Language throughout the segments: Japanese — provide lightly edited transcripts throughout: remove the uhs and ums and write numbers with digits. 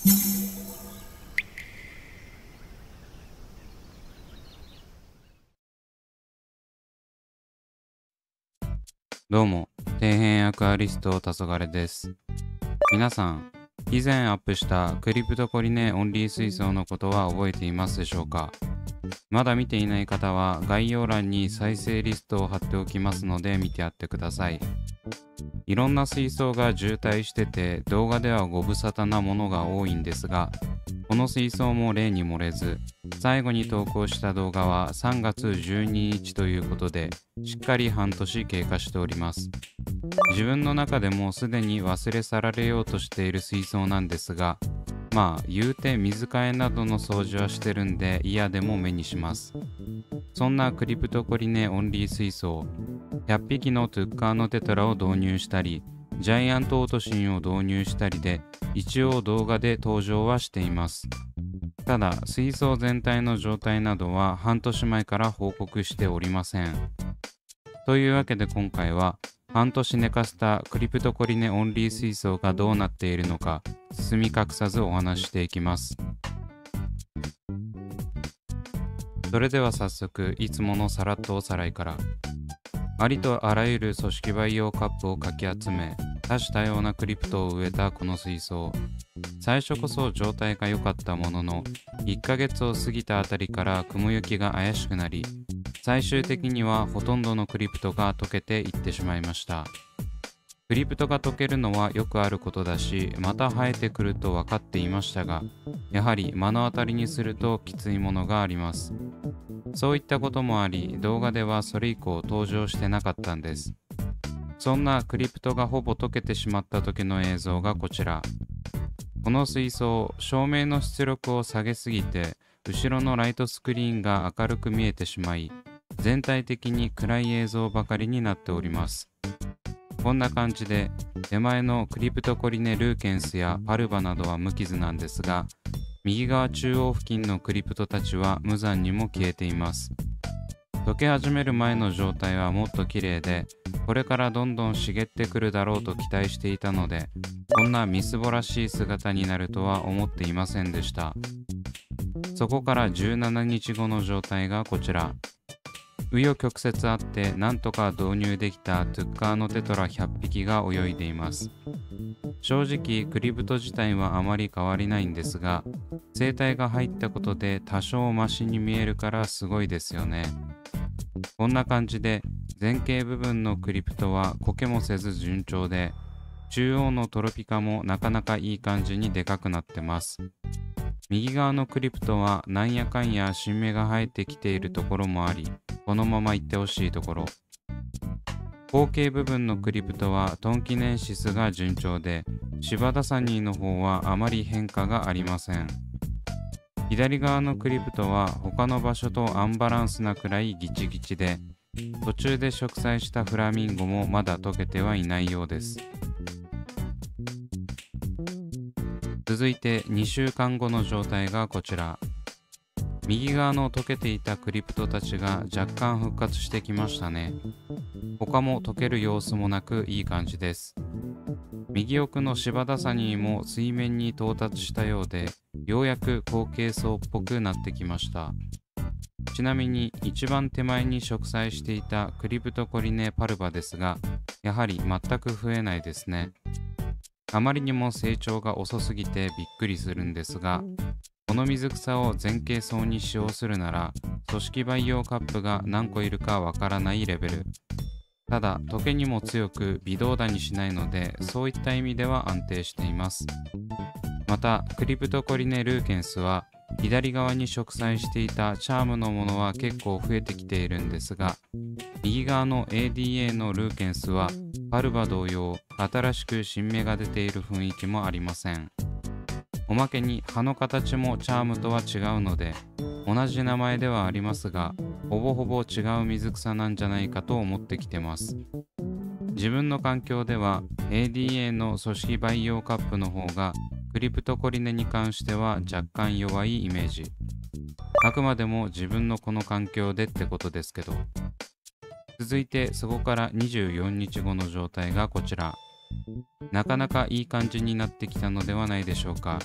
どうも、底辺アクアリスト黄昏です。皆さん、以前アップしたクリプトコリネオンリー水槽のことは覚えていますでしょうか？まだ見ていない方は概要欄に再生リストを貼っておきますので見てやってください。いろんな水槽が渋滞してて動画ではご無沙汰なものが多いんですが、この水槽も例に漏れず、最後に投稿した動画は3月12日ということで、しっかり半年経過しております。自分の中でもすでに忘れ去られようとしている水槽なんですが、言うて水替えなどの掃除はしてるんで嫌でも目にします。そんなクリプトコリネオンリー水槽、100匹のトゥッカーノテトラを導入したり、ジャイアントオートシンを導入したりで、一応動画で登場はしています。ただ、水槽全体の状態などは半年前から報告しておりません。というわけで今回は、半年寝かせたクリプトコリネオンリー水槽がどうなっているのか、包み隠さずお話ししていきます。それでは早速、いつものさらっとおさらいから。ありとあらゆる組織培養カップをかき集め、多種多様なクリプトを植えたこの水槽。最初こそ状態が良かったものの、1ヶ月を過ぎたあたりから雲行きが怪しくなり、最終的にはほとんどのクリプトが溶けていってしまいました。クリプトが溶けるのはよくあることだし、また生えてくると分かっていましたが、やはり目の当たりにするときついものがあります。そういったこともあり、動画ではそれ以降登場してなかったんです。そんなクリプトがほぼ溶けてしまった時の映像がこちら。この水槽、照明の出力を下げすぎて、後ろのライトスクリーンが明るく見えてしまい、全体的に暗い映像ばかりになっております。こんな感じで、手前のクリプトコリネルーケンスやパルバなどは無傷なんですが、右側中央付近のクリプトたちは無残にも消えています。溶け始める前の状態はもっと綺麗で、これからどんどん茂ってくるだろうと期待していたので、こんなみすぼらしい姿になるとは思っていませんでした。そこから17日後の状態がこちら。紆余曲折あってなんとか導入できたトゥッカーノテトラ100匹が泳いでいます。正直クリプト自体はあまり変わりないんですが、生態が入ったことで多少マシに見えるからすごいですよね。こんな感じで前傾部分のクリプトは苔もせず順調で、中央のトロピカもなかなかいい感じにでかくなってます。右側のクリプトはなんやかんや新芽が生えてきているところもあり、このまま行ってほしいところ。後傾部分のクリプトはトンキネンシスが順調で、シバダサニーの方はあまり変化がありません。左側のクリプトは他の場所とアンバランスなくらいギチギチで、途中で植栽したフラミンゴもまだ溶けてはいないようです。続いて2週間後の状態がこちら。右側の溶けていたクリプトたちが若干復活してきましたね。他も溶ける様子もなくいい感じです。右奥のシバダサニーも水面に到達したようで、ようやく後傾層っぽくなってきました。ちなみに一番手前に植栽していたクリプトコリネパルバですが、やはり全く増えないですね。あまりにも成長が遅すぎてびっくりするんですが、この水草を前傾層に使用するなら、組織培養カップが何個いるかわからないレベル。ただ、溶けにも強く微動だにしないので、そういった意味では安定しています。また、クリプトコリネルーケンスは、左側に植栽していたチャームのものは結構増えてきているんですが、右側の ADA のルーケンスは、パルバ同様、新しく新芽が出ている雰囲気もありません。おまけに葉の形もチャームとは違うので、同じ名前ではありますが、ほぼほぼ違う水草なんじゃないかと思ってきてます。自分の環境では ADA の組織培養カップの方がクリプトコリネに関しては若干弱いイメージ。あくまでも自分のこの環境でってことですけど。続いてそこから24日後の状態がこちら。なかなかいい感じになってきたのではないでしょうか。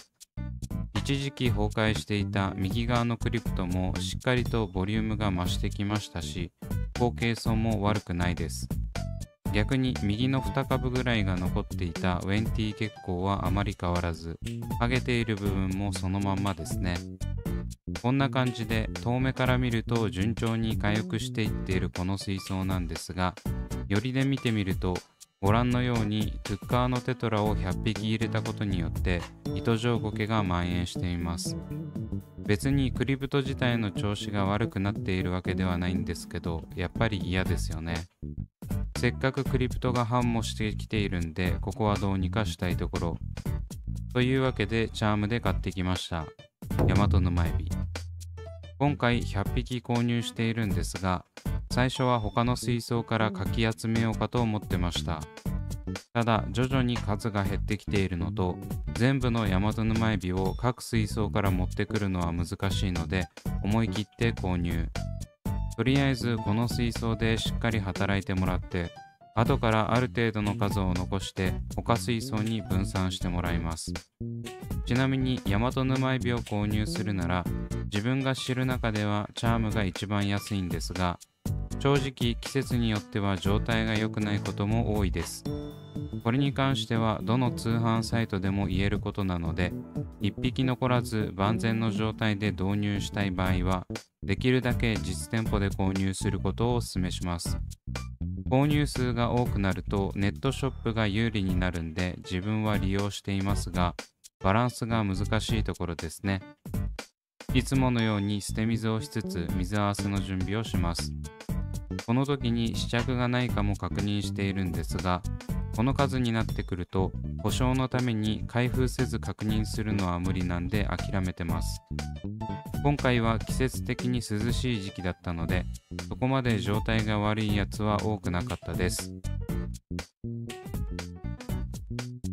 一時期崩壊していた右側のクリプトもしっかりとボリュームが増してきましたし、後継層も悪くないです。逆に右の2株ぐらいが残っていたウェンティ血行はあまり変わらず、剥げている部分もそのまんまですね。こんな感じで遠目から見ると順調に回復していっているこの水槽なんですが、寄りで見てみるとご覧のようにトゥッカーのテトラを100匹入れたことによって糸状ゴケが蔓延しています。別にクリプト自体の調子が悪くなっているわけではないんですけど、やっぱり嫌ですよね。せっかくクリプトが繁茂してきているんで、ここはどうにかしたいところ。というわけでチャームで買ってきました。ヤマトヌマエビ。今回100匹購入しているんですが、最初は他の水槽からかき集めようかと思ってました。ただ徐々に数が減ってきているのと、全部のヤマトヌマエビを各水槽から持ってくるのは難しいので、思い切って購入。とりあえずこの水槽でしっかり働いてもらって、後からある程度の数を残して他水槽に分散してもらいます。ちなみにヤマトヌマエビを購入するなら、自分が知る中ではチャームが一番安いんですが、正直季節によっては状態が良くないことも多いです。これに関してはどの通販サイトでも言えることなので、1匹残らず万全の状態で導入したい場合は、できるだけ実店舗で購入することをお勧めします。購入数が多くなるとネットショップが有利になるんで自分は利用していますが、バランスが難しいところですね。いつものように捨て水をしつつ水合わせの準備をします。この時に試着がないかも確認しているんですが、この数になってくると保証のために開封せず確認するのは無理なんで諦めてます。今回は季節的に涼しい時期だったので、そこまで状態が悪いやつは多くなかったです。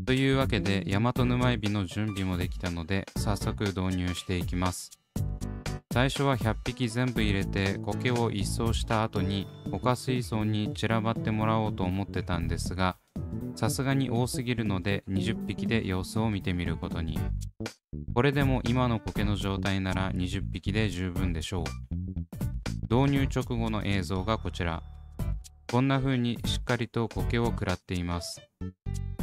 というわけでヤマトヌマエビの準備もできたので、早速導入していきます。最初は100匹全部入れて苔を一掃した後に他水槽に散らばってもらおうと思ってたんですが、さすがに多すぎるので20匹で様子を見てみることに。これでも今の苔の状態なら20匹で十分でしょう。導入直後の映像がこちら。こんな風にしっかりと苔を食らっています。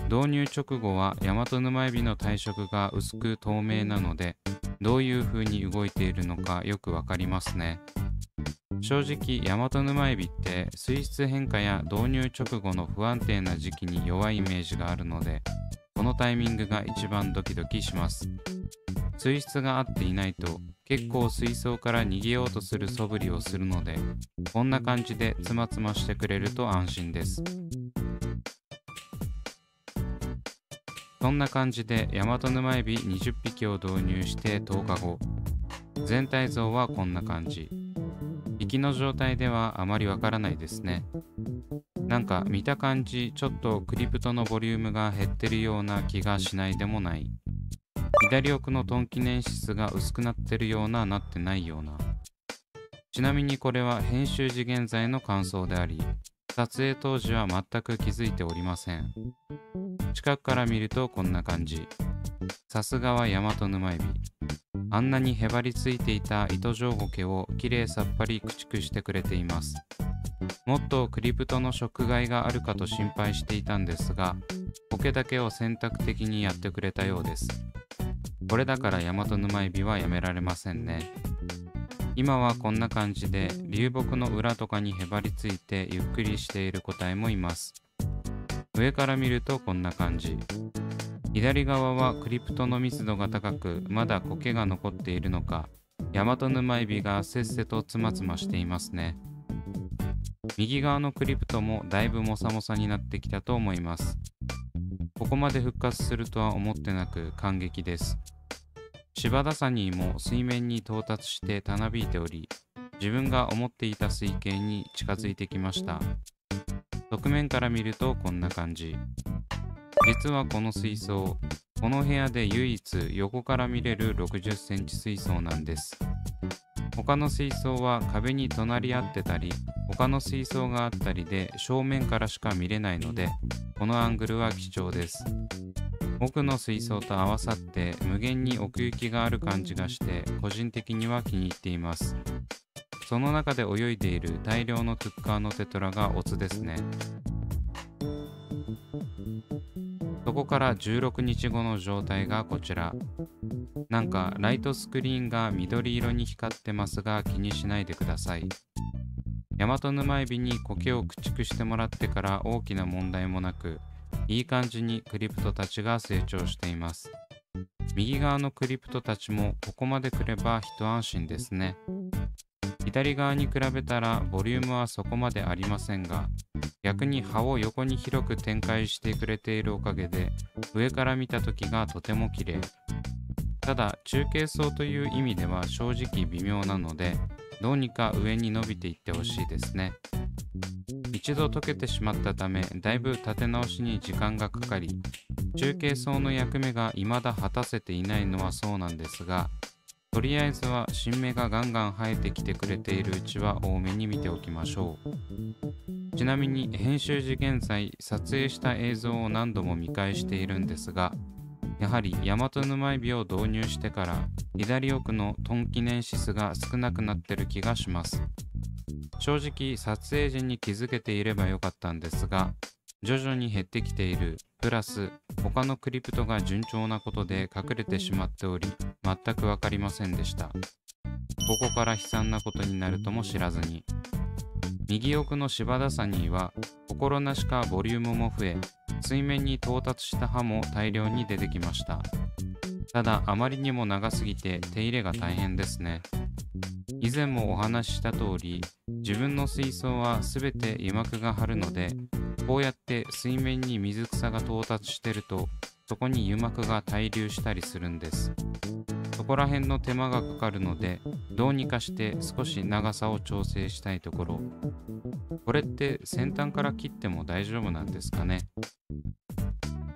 導入直後はヤマトヌマエビの体色が薄く透明なので、どういう風に動いているのかよくわかりますね。正直ヤマトヌマエビって水質変化や導入直後の不安定な時期に弱いイメージがあるので、このタイミングが一番ドキドキします。水質が合っていないと結構水槽から逃げようとする素振りをするので、こんな感じでつまつましてくれると安心です。そんな感じでヤマトヌマエビ20匹を導入して10日後、全体像はこんな感じ。息の状態ではあまりわからないですね。なんか見た感じちょっとクリプトのボリュームが減ってるような気がしないでもない。左奥のトンキネンシスが薄くなってるような、なってないような。ちなみにこれは編集時現在の感想であり、撮影当時は全く気づいておりません。近くから見るとこんな感じ。さすがはヤマトヌマエビ。あんなにへばりついていた糸状苔をきれいさっぱり駆逐してくれています。もっとクリプトの食害があるかと心配していたんですが、苔だけを選択的にやってくれたようです。これだからヤマトヌマエビはやめられませんね。今はこんな感じで流木の裏とかにへばりついてゆっくりしている個体もいます。上から見るとこんな感じ。左側はクリプトの密度が高く、まだ苔が残っているのか、ヤマトヌマエビがせっせとつまつましていますね。右側のクリプトもだいぶモサモサになってきたと思います。ここまで復活するとは思ってなく感激です。シバダサニーも水面に到達してたなびいており、自分が思っていた水形に近づいてきました。側面から見るとこんな感じ。実はこの水槽、この部屋で唯一横から見れる60センチ水槽なんです。他の水槽は壁に隣り合ってたり、他の水槽があったりで正面からしか見れないので、このアングルは貴重です。奥の水槽と合わさって無限に奥行きがある感じがして個人的には気に入っています。その中で泳いでいる大量のトゥッカーのテトラがオツですね。そこから16日後の状態がこちら。なんかライトスクリーンが緑色に光ってますが気にしないでください。ヤマトヌマエビに苔を駆逐してもらってから大きな問題もなく、いい感じにクリプトたちが成長しています。右側のクリプトたちもここまで来れば一安心ですね。左側に比べたらボリュームはそこまでありませんが、逆に葉を横に広く展開してくれているおかげで上から見た時がとても綺麗。ただ中継層という意味では正直微妙なので、どうにか上に伸びていってほしいですね。一度溶けてしまったためだいぶ立て直しに時間がかかり、中継層の役目が未だ果たせていないのはそうなんですが、とりあえずは新芽がガンガン生えてきてくれているうちは多めに見ておきましょう。ちなみに編集時現在撮影した映像を何度も見返しているんですが、やはりヤマトヌマエビを導入してから左奥のトンキネンシスが少なくなってる気がします。正直撮影時に気づけていればよかったんですが、徐々に減ってきているプラス他のクリプトが順調なことで隠れてしまっており、全く分かりませんでした。ここから悲惨なことになるとも知らずに。右奥のシバダサニーは心なしかボリュームも増え、水面に到達した葉も大量に出てきました。ただあまりにも長すぎて手入れが大変ですね。以前もお話しした通り、自分の水槽はすべて油膜が張るので、こうやって水面に水草が到達してると、そこに油膜が滞留したりするんです。そこら辺の手間がかかるので、どうにかして少し長さを調整したいところ。これって先端から切っても大丈夫なんですかね。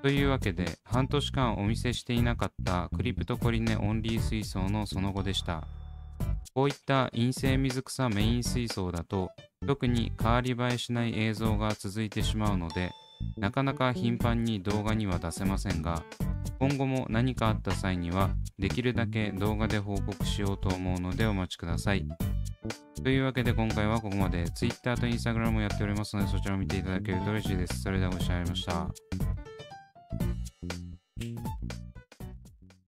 というわけで、半年間お見せしていなかったクリプトコリネオンリー水槽のその後でした。こういった陰性水草メイン水槽だと、特に変わり映えしない映像が続いてしまうので、なかなか頻繁に動画には出せませんが、今後も何かあった際にはできるだけ動画で報告しようと思うのでお待ちください。というわけで今回はここまで。Twitter と Instagram もやっておりますので、そちらを見ていただけると嬉しいです。それではご視聴ありがとうございました。